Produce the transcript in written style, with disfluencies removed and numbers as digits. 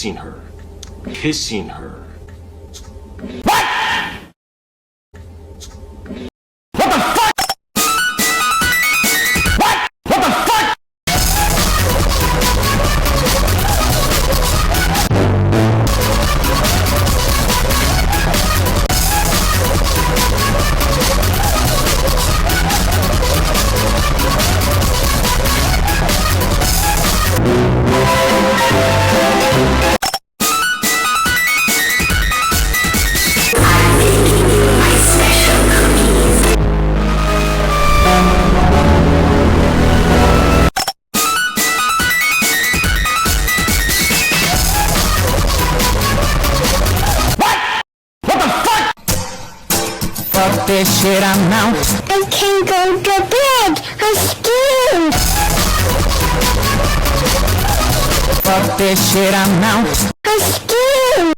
kissing her. Kissing her. Fuck this shit, I'm out. I can't go to bed. I'm scared. Fuck this shit, I'm out. I'm scared.